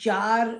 4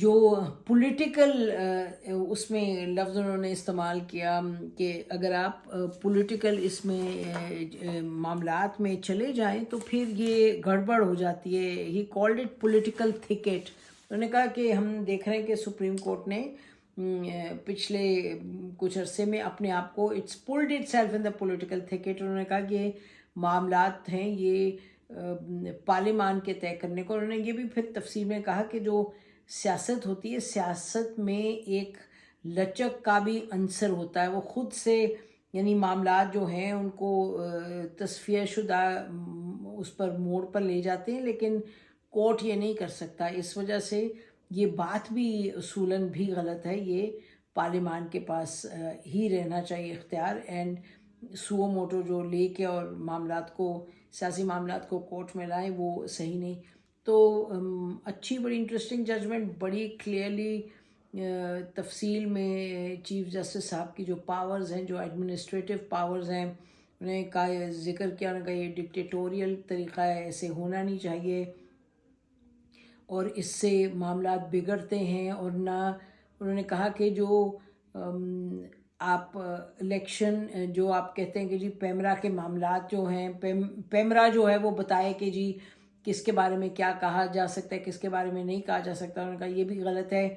جو پولیٹیکل اس میں لفظ انہوں نے استعمال کیا کہ اگر آپ پولیٹیکل اس میں معاملات میں چلے جائیں تو پھر یہ گڑبڑ ہو جاتی ہے. He called it political thicket. انہوں نے کہا کہ ہم دیکھ رہے ہیں کہ سپریم کورٹ نے پچھلے کچھ عرصے میں اپنے آپ کو it's pulled itself in the political thicket. انہوں نے کہا کہ یہ معاملات ہیں یہ پارلیمان کے طے کرنے کو. انہوں نے یہ بھی پھر تفصیل میں کہا کہ جو سیاست ہوتی ہے, سیاست میں ایک لچک کا بھی عنصر ہوتا ہے. وہ خود سے یعنی معاملات جو ہیں ان کو تصفیہ شدہ اس پر موڑ پر لے جاتے ہیں, لیکن کورٹ یہ نہیں کر سکتا. اس وجہ سے یہ بات بھی اصولاً بھی غلط ہے. یہ پارلیمان کے پاس ہی رہنا چاہیے اختیار, اینڈ سو موٹو جو لے کے اور معاملات کو سیاسی معاملات کو کورٹ میں لائیں وہ صحیح نہیں. تو اچھی بڑی انٹرسٹنگ ججمنٹ, بڑی کلیئرلی تفصیل میں چیف جسٹس صاحب کی جو پاورز ہیں, جو ایڈمنسٹریٹو پاورز ہیں, انہیں کا ذکر کیا. انہوں نے کہا یہ ڈکٹیٹوریل طریقہ ہے, ایسے ہونا نہیں چاہیے اور اس سے معاملات بگڑتے ہیں. اور نہ انہوں نے کہا کہ جو آپ الیکشن جو آپ کہتے ہیں کہ جی پیمرا کے معاملات جو ہیں, پیمرا جو ہے وہ بتائے کہ جی کس کے بارے میں کیا کہا جا سکتا ہے, کس کے بارے میں نہیں کہا جا سکتا. انہوں نے کہا یہ بھی غلط ہے.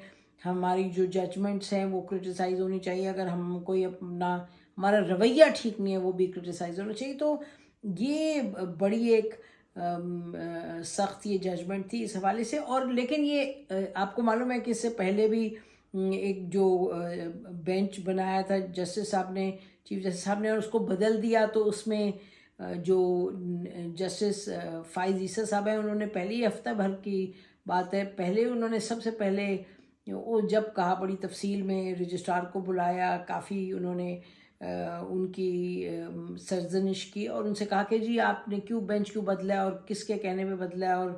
ہماری جو ججمنٹس ہیں وہ کرٹیسائز ہونی چاہیے. اگر ہم کوئی اپنا ہمارا رویہ ٹھیک نہیں ہے وہ بھی کرٹیسائز ہونا چاہیے. تو یہ بڑی ایک سخت یہ ججمنٹ تھی اس حوالے سے. اور لیکن یہ آپ کو معلوم ہے کہ اس سے پہلے بھی ایک جو بینچ بنایا تھا جسٹس صاحب نے, چیف جسٹس صاحب نے, اور اس کو بدل دیا. تو اس میں جو جسٹس فائز عیسیٰ صاحب ہیں, انہوں نے پہلی ہفتہ بھر کی بات ہے, پہلے انہوں نے سب سے پہلے وہ جب کہا بڑی تفصیل میں رجسٹرار کو بلایا, کافی انہوں نے ان کی سرزنش کی اور ان سے کہا کہ جی آپ نے کیوں بینچ کیوں بدلا اور کس کے کہنے میں بدلا. اور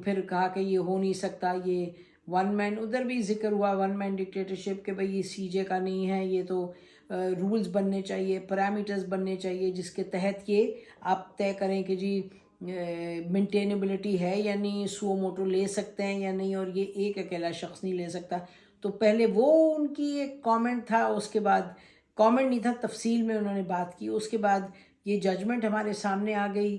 پھر کہا کہ یہ ہو نہیں سکتا, یہ ون مین, ادھر بھی ذکر ہوا ون مین ڈکٹیٹرشپ کہ بھئی یہ سی جے کا نہیں ہے, یہ تو رولز بننے چاہیے, پیرامیٹرز بننے چاہیے جس کے تحت یہ آپ طے کریں کہ جی مینٹینیبلٹی ہے یا نہیں, سو موٹو لے سکتے ہیں یا نہیں, اور یہ ایک اکیلا شخص نہیں لے سکتا. تو پہلے وہ ان کی ایک کامنٹ تھا, اس کے بعد کامنٹ نہیں تھا, تفصیل میں انہوں نے بات کی. اس کے بعد یہ ججمنٹ ہمارے سامنے آ گئی,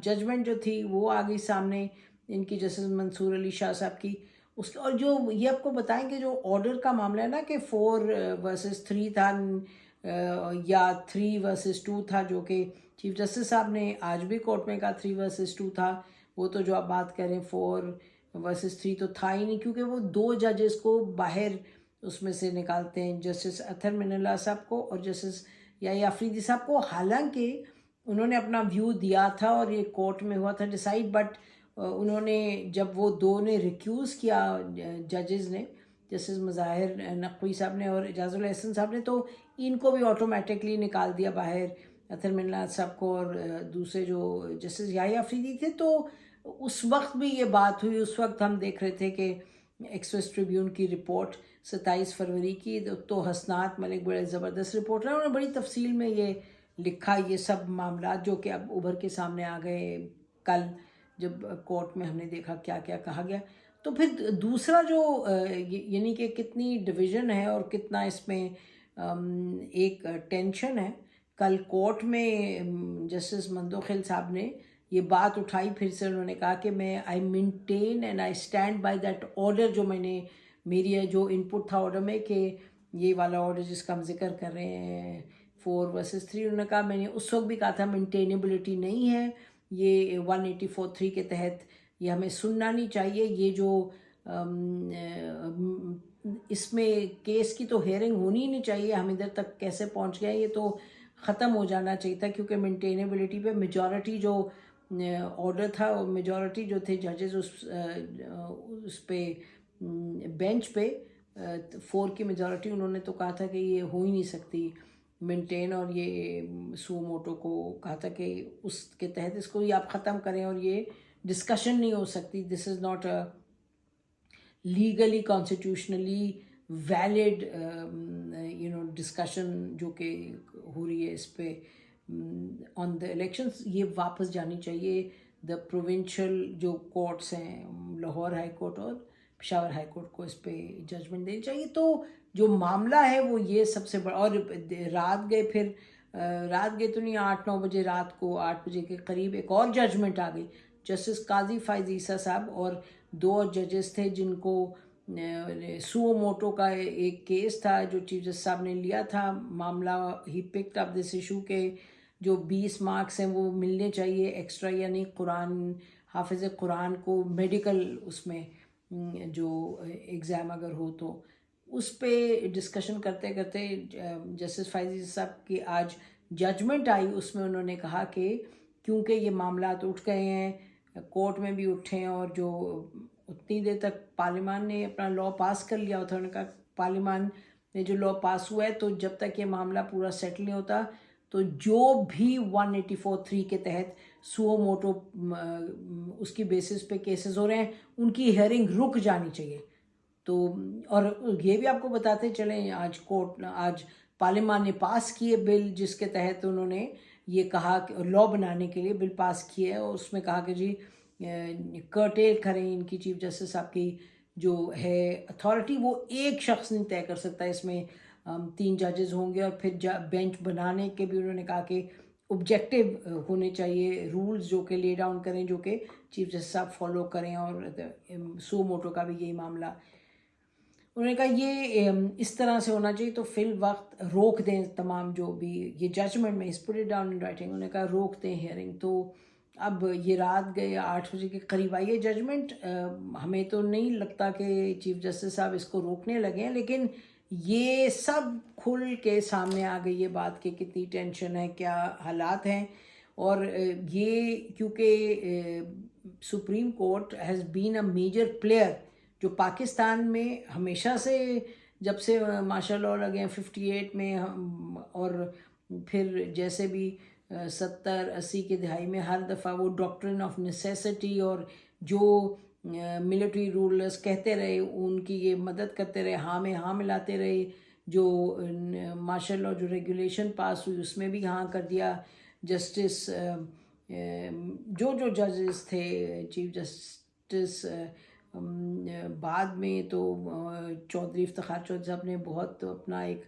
ججمنٹ جو تھی وہ آ گئی سامنے ان کی جسٹس منصور علی شاہ صاحب کی. اس کے اور جو یہ آپ کو بتائیں کہ جو آرڈر کا معاملہ ہے نا کہ 4-3 تھا یا 3-2 تھا, جو کہ چیف جسٹس صاحب نے آج بھی کورٹ میں کہا 3-2 تھا. وہ تو جو آپ بات کریں 4-3 تو تھا ہی نہیں, کیونکہ وہ 2 ججز کو باہر اس میں سے نکالتے ہیں, جسٹس اطہر من اللہ صاحب کو اور جسٹس یحییٰ آفریدی صاحب کو. حالانکہ انہوں نے اپنا ویو دیا تھا اور یہ کورٹ میں ہوا تھا ڈیسائیڈ, بٹ انہوں نے جب وہ 2 نے ریکیوز کیا ججز نے, جسٹس مظاہر نقوی صاحب نے اور اعجاز الحسن صاحب نے, تو ان کو بھی آٹومیٹکلی نکال دیا باہر, اطہر من اللہ صاحب کو اور دوسرے جو جسٹس یحییٰ آفریدی تھے. تو اس وقت بھی یہ بات ہوئی. اس وقت ہم دیکھ رہے تھے کہ ایکسپریس ٹریبیون کی رپورٹ 27 فروری کی, تو حسنات ملک بڑے زبردست رپورٹ ہے, انہوں نے بڑی تفصیل میں یہ لکھا یہ سب معاملات جو کہ اب ابھر کے سامنے آ گئے کل جب کورٹ میں ہم نے دیکھا کیا کیا کہا گیا. تو پھر دوسرا جو یعنی کہ کتنی ڈویژن ہے اور کتنا اس میں ایک ٹینشن ہے. کل کورٹ میں جسٹس مندوخیل صاحب نے یہ بات اٹھائی پھر سے. انہوں نے کہا کہ میں I maintain and I stand by that order, جو میں نے میری جو ان پٹ تھا آرڈر میں کہ یہ والا آرڈر جس کا ہم ذکر کر رہے ہیں 4-3. انہوں نے کہا میں نے اس وقت بھی کہا تھا مینٹینیبلٹی نہیں ہے, یہ 184(3) کے تحت یہ ہمیں سننا نہیں چاہیے. یہ جو اس میں کیس کی تو ہیئرنگ ہونی ہی نہیں چاہیے, ہم ادھر تک کیسے پہنچ گئے, یہ تو ختم ہو جانا چاہیے تھا. کیونکہ مینٹینیبلٹی پہ میجورٹی جو آرڈر تھا, میجورٹی جو تھے ججز اس پہ بینچ پہ 4 کی میجورٹی, انہوں نے تو کہا تھا کہ یہ ہو ہی نہیں سکتی مینٹین, اور یہ سو موٹو کو کہا تھا کہ اس کے تحت اس کو ہی آپ ختم کریں اور یہ ڈسکشن نہیں ہو سکتی. This is not a legally constitutionally valid discussion جو کہ ہو رہی ہے اس پہ آن دا الیکشنز. یہ واپس جانی چاہیے. دا پروونشل جو کورٹس ہیں لاہور ہائی کورٹ اور پشاور ہائی کورٹ کو اس پہ ججمنٹ دینی چاہیے. تو جو معاملہ ہے وہ یہ سب سے بڑا. اور رات گئے پھر رات گئے تو نہیں 8-9 بجے رات کو 8 بجے کے قریب ایک اور ججمنٹ آ گئی. جسٹس قاضی فائز عیسیٰ صاحب اور 2 اور ججز تھے جن کو سو موٹو کا ایک کیس تھا جو چیف جسٹس صاحب نے لیا تھا معاملہ. He picked up this issue کہ جو 20 مارکس ہیں وہ ملنے چاہیے ایکسٹرا, یعنی قرآن حافظ قرآن کو میڈیکل اس میں جو ایگزام اگر ہو تو اس پہ ڈسکشن کرتے کرتے جسٹس فائز صاحب کی آج ججمنٹ آئی. اس میں انہوں نے کہا کہ کیونکہ یہ معاملات اٹھ گئے ہیں, کورٹ میں بھی اٹھے ہیں, اور جو اتنی دیر تک پارلیمان نے اپنا لا پاس کر لیا ہوتا, انہوں نے کہا پارلیمان نے جو لا پاس ہوا ہے تو جب تک یہ معاملہ پورا سیٹل نہیں ہوتا تو جو بھی 184(3) کے تحت سو موٹو اس کی بیسس پہ کیسز ہو رہے ہیں ان کی ہیئرنگ رک جانی چاہیے. تو اور یہ بھی آپ کو بتاتے چلیں آج پارلیمان نے پاس کیے بل جس کے تحت انہوں نے یہ کہا کہ لا بنانے کے لیے بل پاس کیے ہے, اور اس میں کہا کہ جی کرٹیل کریں ان کی چیف جسٹس صاحب کی جو ہے اتھارٹی, وہ ایک شخص نہیں طے کر سکتا. اس میں 3 ججز ہوں گے, اور پھر بینچ بنانے کے بھی انہوں نے کہا کہ آبجیکٹیو ہونے چاہیے رولز جو کہ لے ڈاؤن کریں جو کہ چیف جسٹس صاحب فالو کریں. اور سو موٹو کا بھی یہی معاملہ انہوں نے کہا یہ اس طرح سے ہونا چاہیے, تو فی الوقت روک دیں تمام جو بھی یہ ججمنٹ میں اس put it down in writing, انہوں نے کہا روک دیں ہیئرنگ. تو اب یہ رات گئے 8 بجے کے قریب آئی ہے ججمنٹ. ہمیں تو نہیں لگتا کہ چیف جسٹس صاحب اس کو روکنے لگے ہیں, لیکن یہ سب کھل کے سامنے آ گئی یہ بات کہ کتنی ٹینشن ہے, کیا حالات ہیں. اور یہ کیونکہ supreme court has been a major player جو پاکستان میں ہمیشہ سے جب سے مارشل لاء لگے ہیں 58 میں, اور پھر جیسے بھی 70-80 کی دہائی میں ہر دفعہ وہ ڈاکٹرن آف نیسیسٹی اور جو ملٹری رولرز کہتے رہے ان کی یہ مدد کرتے رہے, ہاں میں ہاں ملاتے رہے. جو مارشل لاء جو ریگولیشن پاس ہوئی اس میں بھی ہاں کر دیا. جسٹس جو ججز تھے چیف جسٹس بعد میں تو چودھری افتخار چودھری صاحب نے بہت اپنا ایک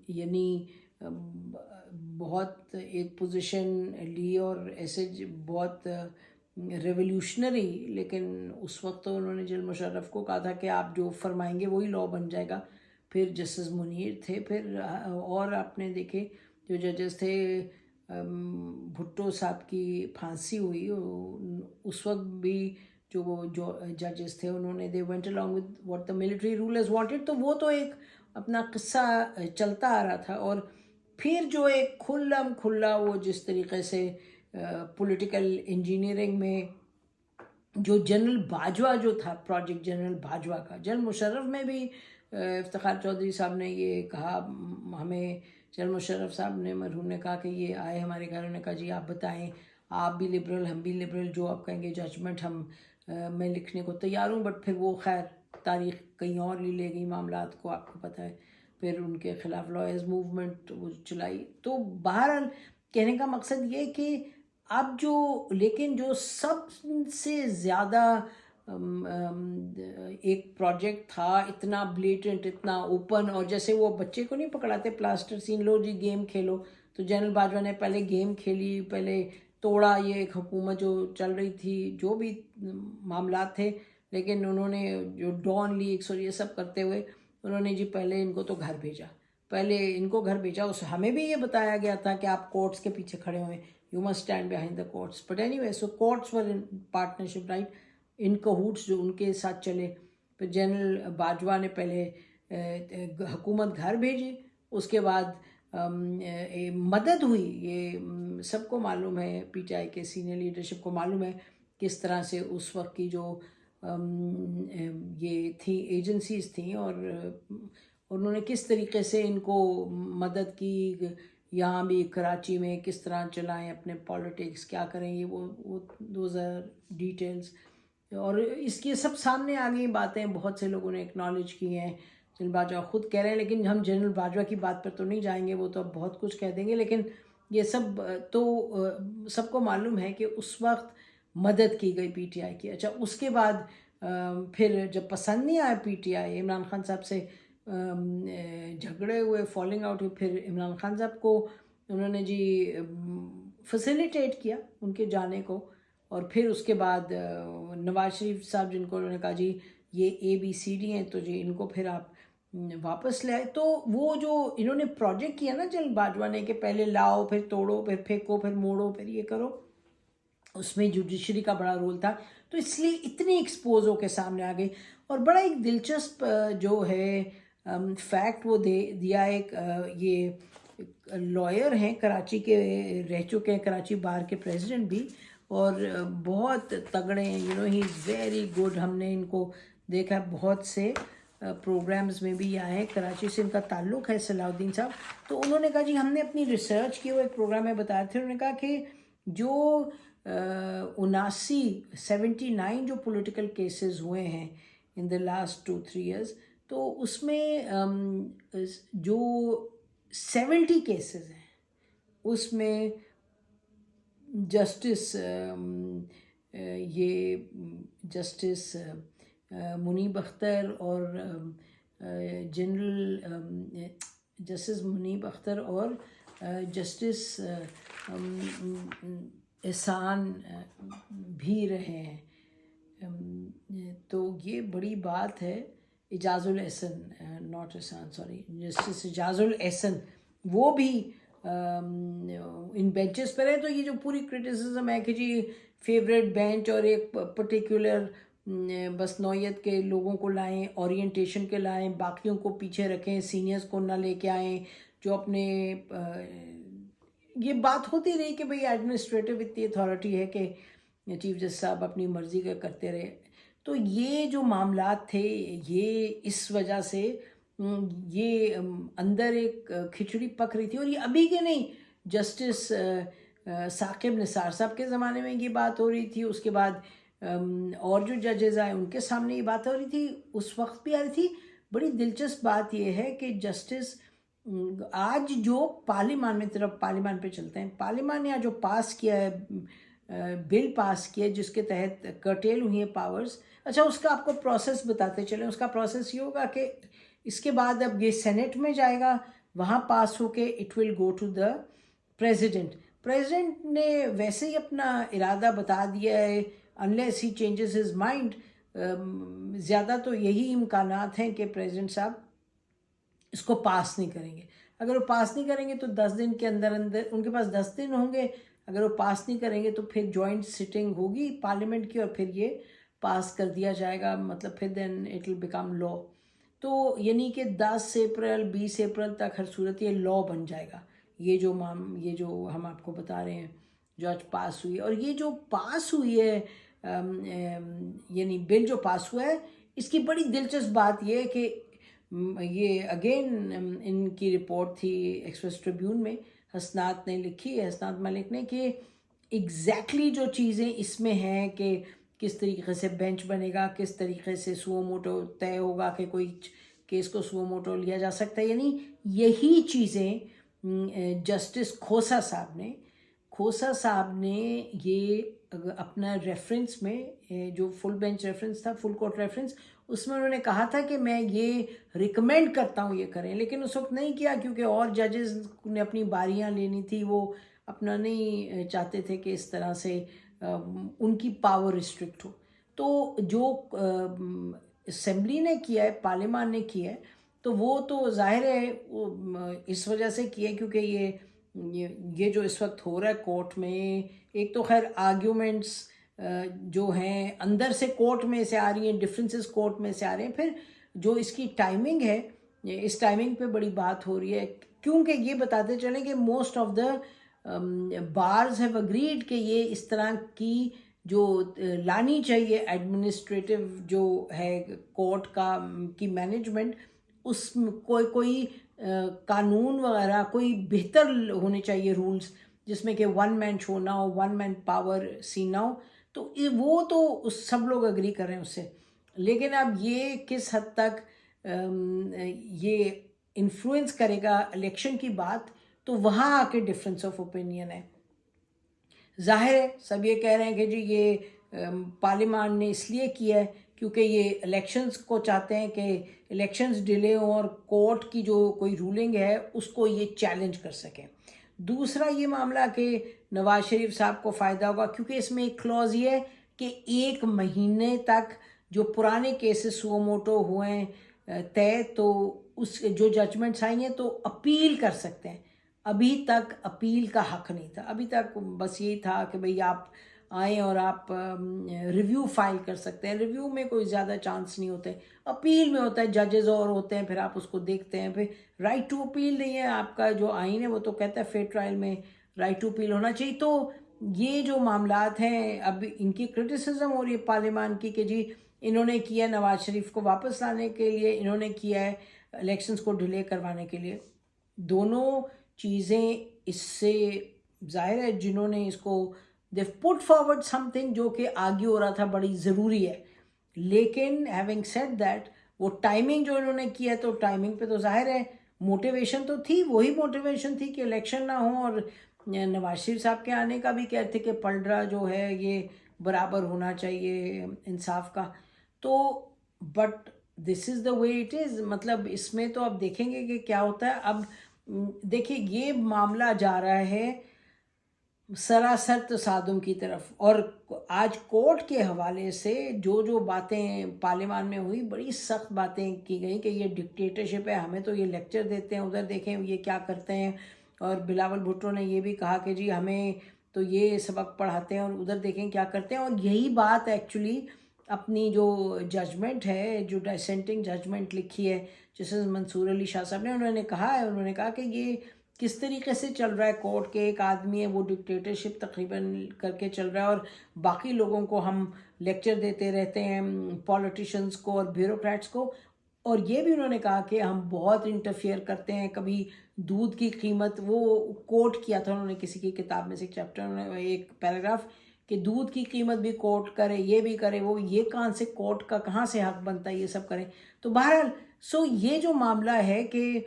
یعنی بہت ایک پوزیشن لی اور ایسے بہت ریولیوشنری, لیکن اس وقت تو انہوں نے جنرل مشرف کو کہا تھا کہ آپ جو فرمائیں گے وہی لا بن جائے گا. پھر جسٹس منیر تھے, پھر اور آپ نے دیکھے جو ججز تھے بھٹو صاحب کی پھانسی ہوئی اس وقت بھی جو ججز تھے انہوں نے they went along with what the military rulers wanted. تو وہ تو ایک اپنا قصہ چلتا آ رہا تھا. اور پھر جو ایک کھلا وہ جس طریقے سے پولیٹیکل انجینئرنگ میں جو جنرل باجوہ جو تھا پروجیکٹ جنرل باجوہ کا, جنرل مشرف میں بھی افتخار چودھری صاحب نے یہ کہا, ہمیں جنرل مشرف صاحب نے مرحوم نے کہا کہ یہ آئے ہمارے گھر, نے کہا جی آپ بتائیں آپ بھی لبرل ہم بھی لبرل, جو آپ کہیں گے ججمنٹ میں لکھنے کو تیار ہوں. بٹ پھر وہ خیر تاریخ کہیں اور لے گئی معاملات کو, آپ کو پتہ ہے. پھر ان کے خلاف لائرز موومنٹ وہ چلائی. تو بہرحال کہنے کا مقصد یہ کہ اب لیکن جو سب سے زیادہ ایک پروجیکٹ تھا اتنا بلیٹنٹ اتنا اوپن, اور جیسے وہ بچے کو نہیں پکڑاتے پلاسٹر سین, لو جی گیم کھیلو, تو جنرل باجوہ نے پہلے گیم کھیلی, پہلے توڑا یہ ایک حکومت جو چل رہی تھی جو بھی معاملات تھے, لیکن انہوں نے جو ڈان لیکس اور یہ سب کرتے ہوئے انہوں نے جی پہلے ان کو تو گھر بھیجا. ہمیں بھی یہ بتایا گیا تھا کہ آپ کورٹس کے پیچھے کھڑے ہوئے, you must stand behind the courts. But anyway so courts were in partnership right in cahoots جو ان کے ساتھ چلے. پھر جنرل باجوہ نے پہلے حکومت گھر بھیجی, اس کے بعد مدد ہوئی. یہ سب کو معلوم ہے, پی ٹی آئی کے سینئر لیڈرشپ کو معلوم ہے کس طرح سے اس وقت کی جو یہ تھی ایجنسیز تھیں, اور انہوں نے کس طریقے سے ان کو مدد کی. یہاں بھی کراچی میں کس طرح چلائیں اپنے پالیٹکس, کیا کریں, یہ وہ دوز آر ڈیٹیلز. اور اس کی سب سامنے آ گئی باتیں, بہت سے لوگوں نے اکنالج کی ہیں. جنرل باجوہ خود کہہ رہے ہیں, لیکن ہم جنرل باجوہ کی بات پر تو نہیں جائیں گے, وہ تو اب بہت کچھ کہہ دیں گے. لیکن یہ سب تو سب کو معلوم ہے کہ اس وقت مدد کی گئی پی ٹی آئی کی. اچھا اس کے بعد پھر جب پسند نہیں آیا پی ٹی آئی، عمران خان صاحب سے جھگڑے ہوئے، فالنگ آؤٹ ہوئی، پھر عمران خان صاحب کو انہوں نے جی فیسیلیٹیٹ کیا ان کے جانے کو، اور پھر اس کے بعد نواز شریف صاحب جن کو انہوں نے کہا جی یہ ABCD ہیں تو جی ان کو پھر آپ واپس لے آئے. تو وہ جو انہوں نے پروجیکٹ کیا نا جلد باجوہ نے کہ پہلے لاؤ پھر توڑو پھر پھینکو پھر موڑو پھر یہ کرو، اس میں جوڈیشری کا بڑا رول تھا، تو اس لیے اتنی ایکسپوز ہو کے سامنے آ گئی. اور بڑا ایک دلچسپ جو ہے فیکٹ وہ دیا ایک یہ لائر ہیں کراچی کے، رہ چکے ہیں کراچی بار کے پریزیڈنٹ بھی، اور بہت تگڑے ہیں، ہی از ویری گڈ. ہم نے ان کو دیکھا بہت سے پروگرامز میں بھی آئے ہیں، کراچی سے ان کا تعلق ہے، صلاح الدین صاحب. تو انہوں نے کہا جی ہم نے اپنی ریسرچ کی، وہ ایک پروگرام میں بتایا تھے، انہوں نے کہا کہ جو 79 جو پولیٹیکل کیسز ہوئے ہیں ان دا لاسٹ 2-3 ایئرز، تو اس میں جو 70 کیسز ہیں اس میں جسٹس جسٹس منیب اختر اور جسٹس منیب اختر اور جسٹس احسان بھی رہے ہیں. تو یہ بڑی بات ہے. Ijaz ul Ahsan, not Ehsan, sorry, justice Ijaz ul Ahsan وہ بھی ان بینچز پر ہے. تو یہ جو پوری کرٹیسزم ہے کہ جی فیوریٹ بینچ اور ایک پرٹیکولر بس نوعیت کے لوگوں کو لائیں، اورینٹیشن کے لائیں، باقیوں کو پیچھے رکھیں، سینئرز کو نہ لے کے آئیں، جو اپنے یہ بات ہوتی رہی کہ بھئی ایڈمنسٹریٹو اتنی اتھارٹی ہے کہ چیف جسٹس صاحب اپنی مرضی کا کرتے رہے. تو یہ جو معاملات تھے یہ اس وجہ سے یہ اندر ایک کھچڑی پک رہی تھی. اور یہ ابھی کے نہیں، جسٹس ثاقب نثار صاحب کے زمانے میں یہ بات ہو رہی تھی، اس کے بعد اور جو ججز آئے ان کے سامنے یہ بات ہو رہی تھی، اس وقت بھی آ رہی تھی. بڑی دلچسپ بات یہ ہے کہ جسٹس آج جو پارلیمان میں، طرف پارلیمان پہ چلتے ہیں، پارلیمان نے آج جو پاس کیا ہے، بل پاس کیا جس کے تحت کرٹیل ہوئی ہیں پاورز. اچھا اس کا آپ کو پروسیس بتاتے چلیں. اس کا پروسیس یہ ہوگا کہ اس کے بعد اب یہ سینٹ میں جائے گا، وہاں پاس ہو کے it will go to the president. President نے ویسے ہی اپنا ارادہ بتا دیا ہے، unless he changes his mind. زیادہ تو یہی امکانات ہیں کہ پریزیڈنٹ صاحب اس کو پاس نہیں کریں گے. اگر وہ پاس نہیں کریں گے تو 10 دن کے اندر ان کے پاس 10 دن ہوں گے. اگر وہ پاس نہیں کریں گے تو پھر جوائنٹ سٹنگ ہوگی پارلیمنٹ کی اور پھر یہ پاس کر دیا جائے گا، مطلب پھر دین اٹ ول بیکم لا. تو یعنی کہ 10 اپریل 20 اپریل تک ہر صورت یہ لا بن جائے گا. یہ جو ہم آپ کو بتا رہے ہیں جو آج پاس ہوئی ہے. اور یہ جو پاس ہوئی ہے یعنی بل جو پاس ہوا ہے، اس کی بڑی دلچسپ بات یہ ہے کہ یہ اگین ان کی رپورٹ تھی ایکسپریس ٹریبیون میں، حسنات نے لکھی ہے، حسنات ملک نے، کہ ایگزیکٹلی جو چیزیں اس میں ہیں کہ کس طریقے سے بینچ بنے گا، کس طریقے سے سو موٹو طے ہوگا کہ کوئی کیس کو سو موٹو لیا جا سکتا ہے. یعنی یہی چیزیں جسٹس کھوسا صاحب نے یہ اپنا ریفرنس میں جو فل بینچ ریفرنس تھا، فل کورٹ ریفرنس، اس میں انہوں نے کہا تھا کہ میں یہ ریکمینڈ کرتا ہوں یہ کریں، لیکن اس وقت نہیں کیا کیونکہ اور ججز نے اپنی باریاں لینی تھی، وہ اپنا نہیں چاہتے تھے کہ اس طرح سے ان کی پاور ریسٹرکٹ ہو. تو جو اسمبلی نے کیا ہے، پارلیمان نے کیا ہے، تو وہ تو ظاہر ہے اس وجہ سے کیا ہے کیونکہ یہ جو اس وقت ہو رہا ہے کورٹ میں، ایک تو خیر آرگیومنٹس جو ہیں اندر سے کورٹ میں سے آ رہی ہیں، ڈفرینسز کورٹ میں سے آ رہے ہیں. پھر جو اس کی ٹائمنگ ہے، اس ٹائمنگ پہ بڑی بات ہو رہی ہے، کیونکہ یہ بتاتے چلیں کہ most of the bars have agreed کہ یہ اس طرح کی جو لانی چاہیے ایڈمنسٹریٹو جو ہے کورٹ کی مینجمنٹ، اس کوئی قانون وغیرہ کوئی بہتر ہونے چاہیے رولز، جس میں کہ 1 مین شو نہ ہو، 1 مین پاور سین نہ ہو. تو وہ تو سب لوگ اگری کر رہے ہیں اس سے. لیکن اب یہ کس حد تک یہ انفلوئنس کرے گا الیکشن کی بات، تو وہاں آ کے ڈفرینس آف اوپینین ہے. ظاہر ہے سب یہ کہہ رہے ہیں کہ جی یہ پارلیمان نے اس لیے کیا ہے کیونکہ یہ الیکشنز کو چاہتے ہیں کہ الیکشنز ڈیلے ہوں اور کورٹ کی جو کوئی رولنگ ہے اس کو یہ چیلنج کر سکیں. دوسرا یہ معاملہ کہ نواز شریف صاحب کو فائدہ ہوگا کیونکہ اس میں ایک کلوز یہ ہے کہ 1 مہینے تک جو پرانے کیسز سو موٹو ہوئے ہیں طے تو اس جو ججمنٹس آئی ہیں تو اپیل کر سکتے ہیں. ابھی تک اپیل کا حق نہیں تھا. ابھی تک بس یہی تھا کہ بھئی آپ آئیں اور آپ ریویو فائل کر سکتے ہیں. ریویو میں کوئی زیادہ چانس نہیں ہوتے. اپیل میں ہوتا ہے, ججز اور ہوتے ہیں, پھر آپ اس کو دیکھتے ہیں. پھر رائٹ ٹو اپیل نہیں ہے. آپ کا جو آئین ہے وہ تو کہتا ہے فیئر ٹرائل میں رائٹ ٹو اپیل ہونا چاہیے. تو یہ جو معاملات ہیں اب ان کی کرٹیسزم ہو رہی ہے پارلیمان کی کہ جی انہوں نے کیا نواز شریف کو واپس لانے کے لیے, انہوں نے کیا ہے الیکشنز کو ڈیلے کروانے کے لیے. دونوں چیزیں اس سے ظاہر ہے جنہوں نے اس کو they've put forward something جو کہ آگے ہو رہا تھا بڑی ضروری ہے. لیکن having said that وہ ٹائمنگ جو انہوں نے کیا تو ٹائمنگ پہ تو ظاہر ہے موٹیویشن تو تھی, وہی موٹیویشن تھی کہ الیکشن نہ ہوں اور نواز شریف صاحب کے آنے کا بھی کہتے تھے کہ پلڑا جو ہے یہ برابر ہونا چاہیے انصاف کا. تو but this is the way it is. مطلب اس میں تو اب دیکھیں گے کہ کیا ہوتا ہے. اب دیکھیں یہ معاملہ جا رہا ہے سراسر تصادم کی طرف, اور آج کورٹ کے حوالے سے جو باتیں پارلیمان میں ہوئی بڑی سخت باتیں کی گئیں کہ یہ ڈکٹیٹرشپ ہے, ہمیں تو یہ لیکچر دیتے ہیں, ادھر دیکھیں یہ کیا کرتے ہیں. اور بلاول بھٹو نے یہ بھی کہا کہ جی ہمیں تو یہ سبق پڑھاتے ہیں اور ادھر دیکھیں کیا کرتے ہیں. اور یہی بات ایکچولی اپنی جو ججمنٹ ہے, جو ڈسینٹنگ ججمنٹ لکھی ہے جسٹس منصور علی شاہ صاحب نے, انہوں نے کہا ہے, انہوں نے کہا کہ یہ کس طریقے سے چل رہا ہے. کورٹ کے ایک آدمی ہے وہ ڈکٹیٹرشپ تقریباً کر کے چل رہا ہے اور باقی لوگوں کو ہم لیکچر دیتے رہتے ہیں, پولیٹیشنز کو اور بیوروکریٹس کو. اور یہ بھی انہوں نے کہا کہ ہم بہت انٹرفیئر کرتے ہیں. کبھی دودھ کی قیمت, وہ کوٹ کیا تھا انہوں نے کسی کی کتاب میں سے ایک چیپٹر, ایک پیراگراف, کہ دودھ کی قیمت بھی کوٹ کرے, یہ بھی کرے, وہ یہ کہاں سے کوٹ کا کہاں سے حق بنتا ہے, یہ سب کریں. تو بہرحال یہ جو معاملہ ہے کہ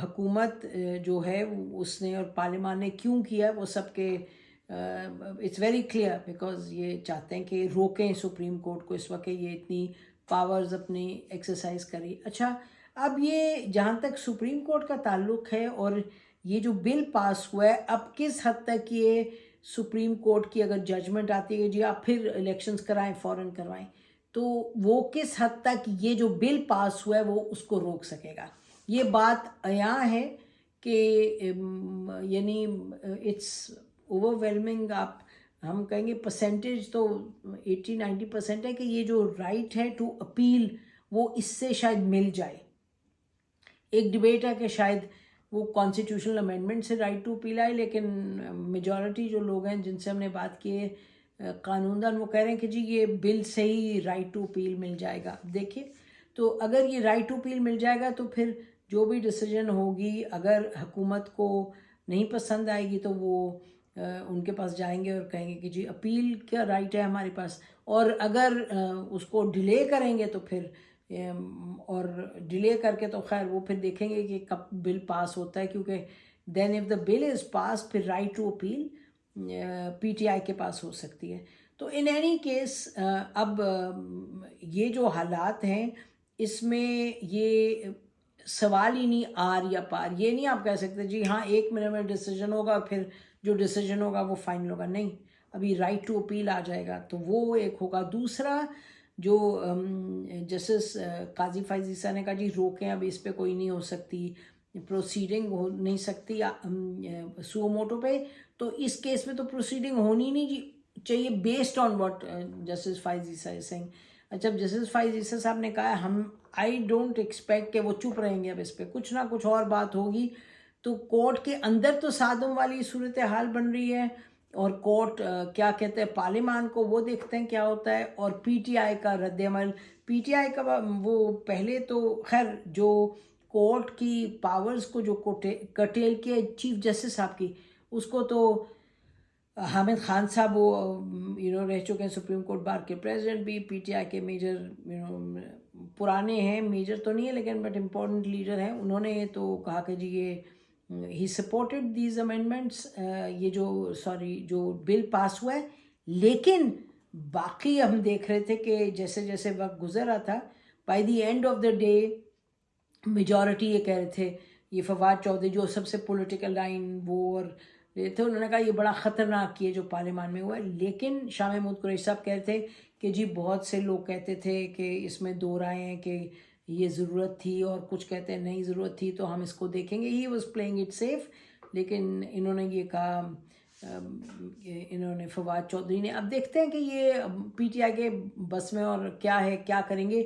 حکومت جو ہے اس نے اور پارلیمان نے کیوں کیا وہ سب کے اٹس ویری کلیئر, بیکاز یہ چاہتے ہیں کہ روکیں سپریم کورٹ کو اس وقت یہ اتنی پاورز اپنی ایکسرسائز کری. اچھا, اب یہ جہاں تک سپریم کورٹ کا تعلق ہے اور یہ جو بل پاس ہوا ہے, اب کس حد تک یہ سپریم کورٹ کی اگر ججمنٹ آتی ہے جی آپ پھر الیکشنز کرائیں, فوراً کروائیں, تو وہ کس حد تک یہ جو بل پاس ہوا ہے وہ اس کو روک سکے گا. یہ بات عیاں ہے کہ یعنی اٹس اوور ویلمنگ. آپ ہم کہیں گے پرسنٹیج تو 80-90% ہے کہ یہ جو رائٹ ہے ٹو اپیل وہ اس سے شاید مل جائے. ایک ڈبیٹ ہے کہ شاید وہ کانسٹیٹیوشنل امینڈمنٹ سے رائٹ ٹو اپیل آئے, لیکن میجورٹی جو لوگ ہیں جن سے ہم نے بات کی ہے قانون دان, وہ کہہ رہے ہیں کہ جی یہ بل سے ہی رائٹ ٹو اپیل مل جائے گا. دیکھیے تو اگر یہ رائٹ ٹو اپیل مل جائے گا تو پھر جو بھی ڈیسیجن ہوگی اگر حکومت کو نہیں پسند آئے گی تو وہ ان کے پاس جائیں گے اور کہیں گے کہ جی اپیل کا رائٹ ہے ہمارے پاس. اور اگر اس کو ڈیلے کریں گے تو پھر اور ڈیلے کر کے تو خیر وہ پھر دیکھیں گے کہ کب بل پاس ہوتا ہے, کیونکہ دین if the bill is pass پھر right to appeal P T I کے پاس ہو سکتی ہے. تو ان اینی کیس اب یہ جو حالات ہیں اس میں یہ سوال ہی نہیں آر یا پار. یہ نہیں آپ کہہ سکتے جی ہاں 1 منٹ میں ڈیسیجن ہوگا پھر جو ڈیسیجن ہوگا وہ فائنل ہوگا. نہیں, ابھی رائٹ ٹو اپیل آ جائے گا تو وہ ایک ہوگا. دوسرا جو جسٹس قاضی فائز عیسیٰ نے کہا جی روکیں, اب اس پہ کوئی نہیں ہو سکتی پروسیڈنگ, ہو نہیں سکتی سو موٹو پہ, تو اس کیس میں تو پروسیڈنگ ہونی نہیں جی چاہیے بیسڈ آن واٹ جسٹس فائز عیسیٰ از سینگ. اچھا, جسٹس فائز عیسیٰ صاحب نے کہا ہم آئی ڈونٹ ایکسپیکٹ کہ وہ چپ رہیں گے, اب اس پہ کچھ نہ کچھ اور بات ہوگی. تو کورٹ کے اندر تو صادم والی صورتحال بن رہی ہے اور کورٹ کیا کہتے ہیں پارلیمان کو وہ دیکھتے ہیں کیا ہوتا ہے, اور پی ٹی آئی کا رد عمل. پی ٹی آئی کا وہ پہلے تو خیر جو کورٹ کی پاورز کو جو کٹیل کیا چیف جسٹس صاحب کی, اس کو تو حامد خان صاحب وہ رہ چکے ہیں سپریم کورٹ بار کے پریزیڈنٹ بھی, پی ٹی آئی کے میجر پرانے ہیں, میجر تو نہیں ہے لیکن بٹ امپورٹنٹ لیڈر ہیں. انہوں نے تو کہا کہ جی یہ ہی سپورٹڈ دیز امینڈمنٹس, یہ جو بل پاس ہوا ہے, لیکن باقی ہم دیکھ رہے تھے کہ جیسے جیسے وقت گزر رہا تھا by the end of the day majority یہ کہہ رہے تھے، یہ فواد چودھری جو سب سے پولیٹیکل لائن وہ اور یہ تھے، انہوں نے کہا یہ بڑا خطرناک یہ جو پارلیمان میں ہوا ہے. لیکن شاہ محمود قریشی صاحب کہہ رہے تھے کہ جی بہت سے لوگ کہتے تھے کہ اس میں دو رائے ہیں کہ یہ ضرورت تھی، اور کچھ کہتے ہیں نہیں ضرورت تھی تو ہم اس کو دیکھیں گے. He was playing it safe. لیکن انہوں نے یہ کہا، انہوں نے فواد چودھری نے، اب دیکھتے ہیں کہ یہ پی ٹی آئی کے بس میں اور کیا ہے، کیا کریں گے.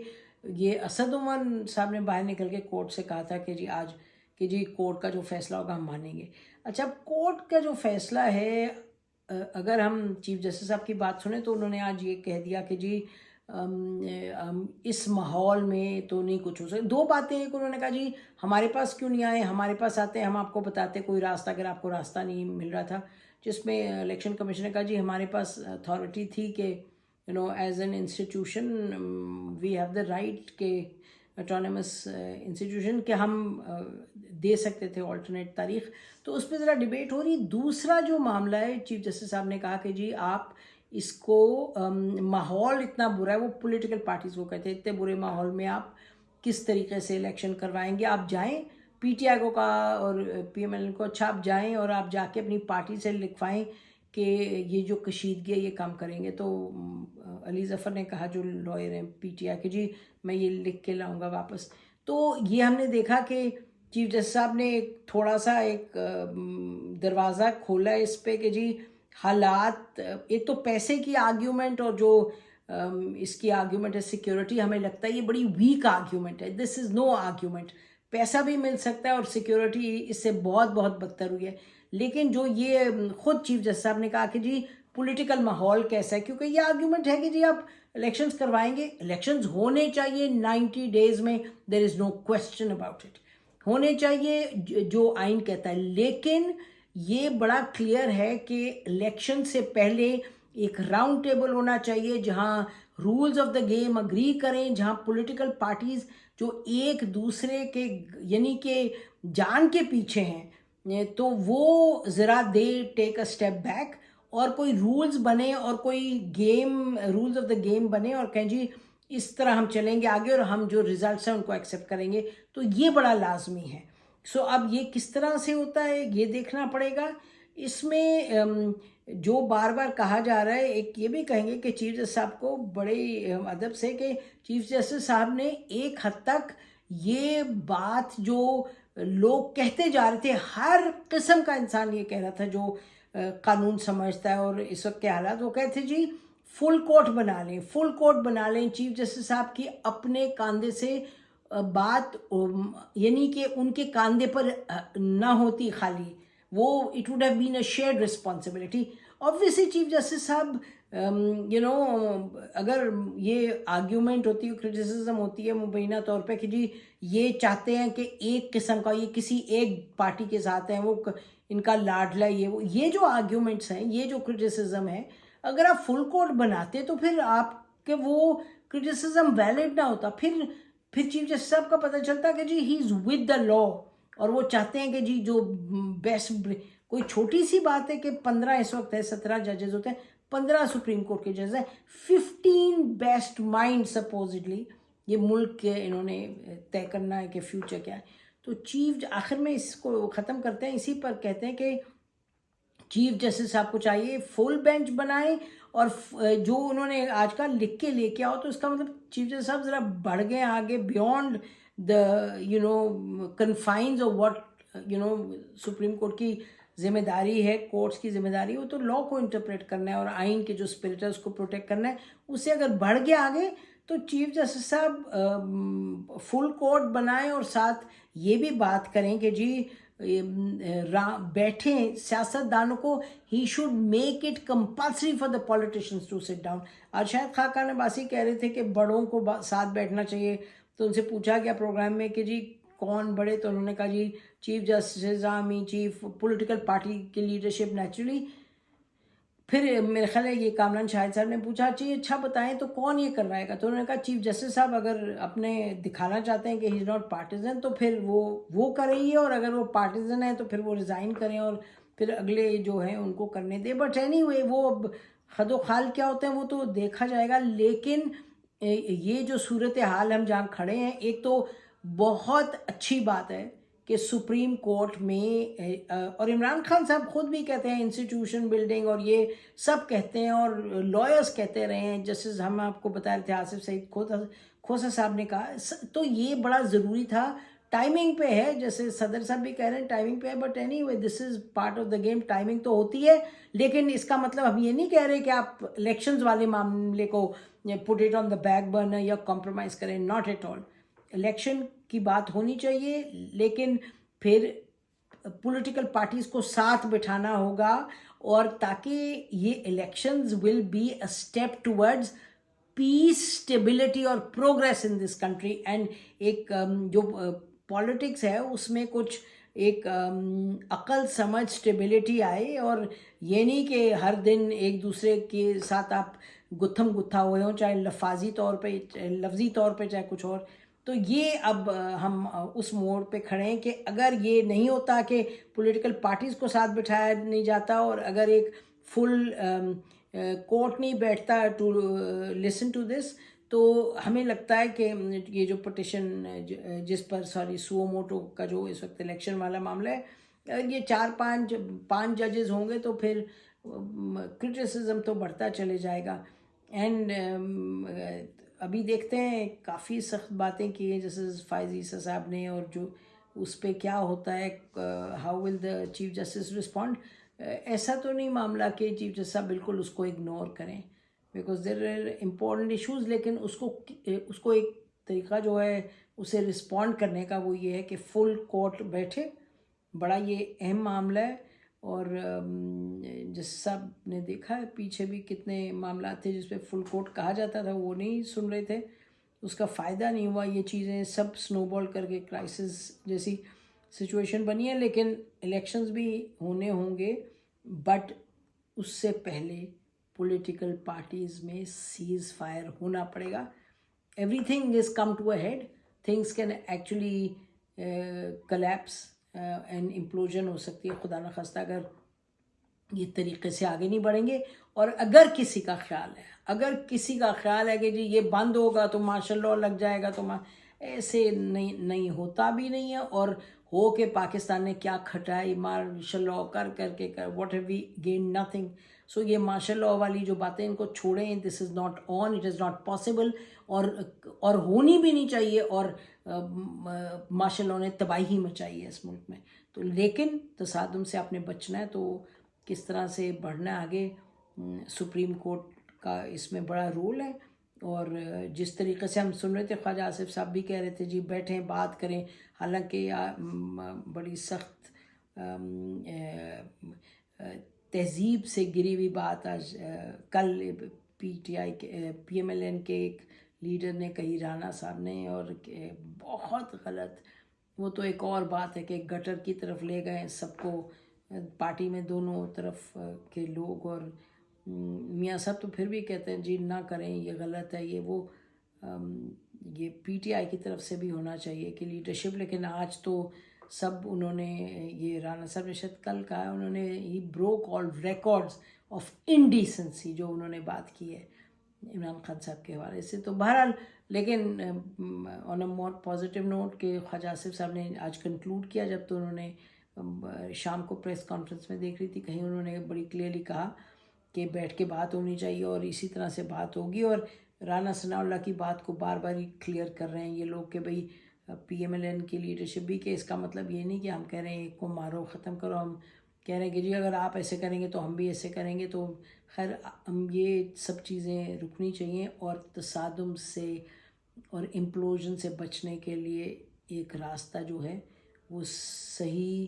یہ اسد عمر صاحب نے باہر نکل کے کورٹ سے کہا تھا کہ جی آج کہ جی کورٹ کا جو فیصلہ ہوگا ہم مانیں گے. اچھا، کورٹ کا جو فیصلہ ہے، اگر ہم چیف جسٹس صاحب کی بات سنیں تو انہوں نے آج یہ کہہ دیا کہ جی اس ماحول میں تو نہیں کچھ ہو سکتا. دو باتیں، ایک انہوں نے کہا جی ہمارے پاس کیوں نہیں آئے، ہمارے پاس آتے ہم آپ کو بتاتے کوئی راستہ، اگر آپ کو راستہ نہیں مل رہا تھا. جس میں الیکشن کمیشن نے کہا جی ہمارے پاس اتھارٹی تھی کہ as an institution we have the right کہ اٹانومس انسٹیٹیوشن کہ ہم دے سکتے تھے آلٹرنیٹ تاریخ. تو اس پہ ذرا ڈبیٹ ہو رہی. دوسرا جو معاملہ ہے، چیف جسٹس صاحب نے کہا کہ جی آپ اس کو ماحول اتنا برا ہے، وہ پولیٹیکل پارٹیز کو کہتے ہیں اتنے برے ماحول میں آپ کس طریقے سے الیکشن کروائیں گے. آپ جائیں، پی ٹی آئی کو کہا اور پی ایم ایل کو، اچھا آپ جائیں اور آپ جا کے اپنی پارٹی سے لکھوائیں کہ یہ جو کشیدگی ہے یہ کام کریں گے. تو علی ظفر نے کہا جو لائر ہیں پی ٹی آئی کہ جی میں یہ لکھ کے لاؤں گا واپس. تو یہ ہم نے دیکھا کہ چیف جسٹس صاحب نے ایک تھوڑا سا ایک دروازہ کھولا ہے اس پہ کہ جی حالات، ایک تو پیسے کی آرگیومنٹ اور جو اس کی آرگیومنٹ ہے سیکیورٹی، ہمیں لگتا ہے یہ بڑی ویک آرگیومنٹ ہے. دس از نو آرگیومنٹ. پیسہ بھی مل سکتا ہے اور سیکیورٹی اس سے بہت بہت بدتر ہوئی ہے. لیکن جو یہ خود چیف جسٹس صاحب نے کہا کہ جی پولیٹیکل ماحول کیسا ہے، کیونکہ یہ آرگیومنٹ ہے کہ جی آپ الیکشنز کروائیں گے، الیکشنز ہونے چاہیے 90 days میں، دیر از نو کویسچن اباؤٹ اٹ، ہونے چاہیے جو آئین کہتا ہے. لیکن یہ بڑا کلیئر ہے کہ الیکشن سے پہلے ایک راؤنڈ ٹیبل ہونا چاہیے جہاں rules of the game agree کریں، جہاں پولیٹیکل پارٹیز جو ایک دوسرے کے یعنی کہ جان کے پیچھے ہیں تو وہ ذرا دے ٹیک اے اسٹیپ بیک اور کوئی رولز بنے اور کوئی game, rules of the game بنے اور کہیں جی اس طرح ہم چلیں گے آگے اور ہم جو ریزلٹس ہیں ان کو ایکسیپٹ کریں گے. تو یہ بڑا لازمی ہے. سو اب یہ کس طرح سے ہوتا ہے یہ دیکھنا پڑے گا. اس میں جو بار بار کہا جا رہا ہے، ایک یہ بھی کہیں گے کہ چیف جسٹس صاحب کو بڑے ادب سے کہ چیف جسٹس صاحب نے ایک حد تک یہ بات جو لوگ کہتے جا رہے تھے، ہر قسم کا انسان یہ کہہ رہا تھا جو قانون سمجھتا ہے اور اس وقت کے حالات، وہ کہتے جی فل کورٹ بنا لیں، فل کورٹ بنا لیں. چیف جسٹس صاحب کی اپنے کاندھے سے بات، یعنی کہ ان کے کاندھے پر نہ ہوتی خالی، وہ it would have been a shared responsibility. Obviously chief justice صاحب اگر یہ آرگیومنٹ ہوتی ہے، کرٹیسزم ہوتی ہے مبینہ طور پہ کہ جی یہ چاہتے ہیں کہ ایک قسم کا، یہ کسی ایک پارٹی کے ساتھ ہیں، وہ ان کا لاڈلا، یہ جو آرگیومنٹس ہیں، یہ جو کرٹیسزم ہے، اگر آپ فل کورٹ بناتے تو پھر آپ کے وہ کرٹیسزم ویلڈ نہ ہوتا. پھر چیف جسٹس صاحب کا پتہ چلتا کہ جی ہی از ود دا لا اور وہ چاہتے ہیں کہ جی جو بیسٹ، کوئی چھوٹی سی بات ہے کہ 15 اس وقت ہے، 17 ججز ہوتے ہیں، 15 سپریم کورٹ کے ججز ہیں، 15 بیسٹ مائنڈ سپوزڈلی یہ ملک کے انہوں نے طے کرنا ہے کہ فیوچر کیا ہے. تو چیف آخر میں اس کو ختم کرتے ہیں اسی پر، کہتے ہیں کہ چیف جسٹس صاحب کو چاہیے فل بینچ بنائیں اور جو انہوں نے آج کا لکھ کے لے کے آؤ، تو اس کا مطلب چیف جسٹس صاحب ذرا بڑھ گئے آگے beyond the confines of what supreme court کی ذمہ داری ہے، کورٹس کی ذمہ داری ہے، وہ تو لا کو انٹرپریٹ کرنا ہے اور آئین کے جو اسپرٹ ہے اس کو پروٹیکٹ کرنا ہے. اس سے اگر بڑھ گیا آگے تو چیف جسٹس صاحب فل کورٹ بنائیں اور ساتھ یہ بھی بات کریں کہ جی بیٹھیں سیاست دانوں کو، he should make it compulsory for the politicians to sit down. آج شاید خاقان عباسی کہہ رہے تھے کہ بڑوں کو ساتھ بیٹھنا چاہیے، تو ان سے پوچھا گیا پروگرام میں کہ جی کون بڑے، تو انہوں نے کہا جی chief justice, army chief, political party کی لیڈرشپ نیچرلی. پھر میرے خیال ہے یہ کامران شاہد صاحب نے پوچھا جی اچھا بتائیں تو کون یہ کروائے گا، تو انہوں نے کہا چیف جسٹس صاحب اگر اپنے دکھانا چاہتے ہیں کہ ہی از ناٹ پارٹیزن تو پھر وہ کریں، اور اگر وہ پارٹیزن ہیں تو پھر وہ ریزائن کریں اور پھر اگلے جو ہیں ان کو کرنے دیں. بٹ اینی وے وہ اب خد و خال کیا ہوتے ہیں وہ تو دیکھا جائے گا، لیکن یہ جو صورتحال ہم جہاں کھڑے ہیں، ایک تو بہت اچھی بات ہے کہ سپریم کورٹ میں اور عمران خان صاحب خود بھی کہتے ہیں انسٹیٹیوشن بلڈنگ اور یہ سب کہتے ہیں، اور لائرس کہتے رہے ہیں، جسٹس ہم آپ کو بتا رہے تھے آصف سعید کھوسا صاحب نے کہا، تو یہ بڑا ضروری تھا، ٹائمنگ پہ ہے، جیسے صدر صاحب بھی کہہ رہے ہیں ٹائمنگ پہ ہے، but any way this is part of the game, timing تو ہوتی ہے، لیکن اس کا مطلب ہم یہ نہیں کہہ رہے کہ آپ الیکشنز والے معاملے کو put it on the back burner یا کمپرومائز کریں، ناٹ ایٹ آل، الیکشن کی بات ہونی چاہیے، لیکن پھر پولیٹیکل پارٹیز کو ساتھ بٹھانا ہوگا، اور تاکہ یہ elections will be a step towards peace, stability اور progress in this country, and ایک جو پالیٹکس ہے اس میں کچھ ایک عقل سمجھ اسٹیبلٹی آئے، اور یہ نہیں کہ ہر دن ایک دوسرے کے ساتھ آپ گتھم گتھا ہوئے ہوں، چاہے لفظی طور پہ چاہے کچھ اور. تو یہ اب ہم اس موڑ پہ کھڑے ہیں کہ اگر یہ نہیں ہوتا کہ پولیٹیکل پارٹیز کو ساتھ بٹھایا نہیں جاتا، اور اگر ایک فل کورٹ نہیں بیٹھتا ٹو لسن ٹو دس، تو ہمیں لگتا ہے کہ یہ جو پٹیشن جس پر سو موٹو کا جو اس وقت الیکشن والا معاملہ ہے، یہ 4-5 ججز ہوں گے تو پھر کرٹیسزم تو بڑھتا چلے جائے گا. اینڈ ابھی دیکھتے ہیں کافی سخت باتیں کی ہیں جیسے فائز عیسیٰ صاحب نے، اور جو اس پہ کیا ہوتا ہے، how will the chief justice respond. ایسا تو نہیں معاملہ کہ چیف جسٹس صاحب بالکل اس کو اگنور کریں، because there are important issues, لیکن اس کو ایک طریقہ جو ہے اسے رسپونڈ کرنے کا وہ یہ ہے کہ فل کورٹ بیٹھے، بڑا یہ اہم معاملہ ہے. اور جس صاحب نے دیکھا ہے پیچھے بھی کتنے معاملات تھے جس پہ فل کورٹ کہا جاتا تھا، وہ نہیں سن رہے تھے، اس کا فائدہ نہیں ہوا، یہ چیزیں سب سنو بال کر کے کرائسس جیسی سچویشن بنی ہے. لیکن الیکشنز بھی ہونے ہوں گے، بٹ اس سے پہلے پولیٹیکل پارٹیز میں سیز فائر ہونا پڑے گا. Everything is come to a head, things can actually collapse and implosion ہو سکتی ہے، خدا نخواستہ اگر یہ طریقے سے آگے نہیں بڑھیں گے. اور اگر کسی کا خیال ہے کہ جی یہ بند ہوگا تو مارشل لاء لگ جائے گا، تو ایسے نہیں ہوتا بھی نہیں ہے. اور ہو کہ پاکستان نے کیا کھٹائی مارشل لاء کر کے what have we gain nothing. So یہ مارشل لاء والی جو باتیں ان کو چھوڑیں، this is not on, it is not possible, اور ہونی بھی نہیں چاہیے. اور مارشل لاء نے تباہی مچائی ہے اس ملک میں. تو لیکن تصادم سے آپ نے بچنا ہے، تو کس طرح سے بڑھنا ہے آگے، سپریم کورٹ کا اس میں بڑا رول ہے. اور جس طریقے سے ہم سن رہے تھے خواجہ آصف صاحب بھی کہہ رہے تھے جی بیٹھیں بات کریں، حالانکہ بڑی سخت تہذیب سے گری ہوئی بات آج کل پی ایم ایل این کے ایک لیڈر نے کہی، رانا صاحب نے، اور بہت غلط. وہ تو ایک اور بات ہے کہ گٹر کی طرف لے گئے سب کو، پارٹی میں دونوں طرف کے لوگ. اور میاں صاحب تو پھر بھی کہتے ہیں جی نہ کریں، یہ غلط ہے، یہ پی ٹی آئی کی طرف سے بھی ہونا چاہیے کہ لیڈرشپ. لیکن آج تو سب انہوں نے، یہ رانا صاحب نے شاید کل کہا، انہوں نے ہی بروک آل ریکارڈز آف انڈیسنسی جو انہوں نے بات کی ہے عمران خان صاحب کے حوالے سے. تو بہرحال، لیکن آن اے مور پازیٹیو نوٹ کہ خواجہ آصف صاحب نے آج کنکلوڈ کیا، جب تو انہوں نے شام کو پریس کانفرنس میں دیکھ رہی تھی کہیں، انہوں نے بڑی کلیئرلی کہا کہ بیٹھ کے بات ہونی چاہیے، اور اسی طرح سے بات ہوگی. اور رانا ثناء اللہ کی بات کو بار بار ہی کلیئر کر رہے ہیں یہ لوگ کہ بھئی پی ایم ایل این کی لیڈرشپ بھی، کہ اس کا مطلب یہ نہیں کہ ہم کہہ رہے ہیں ایک کو مارو ختم کرو، ہم کہہ رہے ہیں کہ جی اگر آپ ایسے کریں گے تو ہم بھی ایسے کریں گے. تو خیر ہم یہ سب چیزیں رکنی چاہیے، اور تصادم سے اور امپلوژن سے بچنے کے لیے ایک راستہ جو ہے وہ صحیح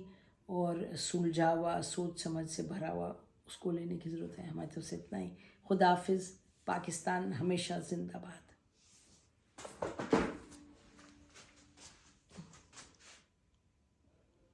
اور سلجھا ہوا، سوچ سمجھ سے بھرا ہوا، اس کو لینے کی ضرورت ہے. ہماری طرف سے اتنا ہی. خدا حافظ. پاکستان ہمیشہ زندہ باد.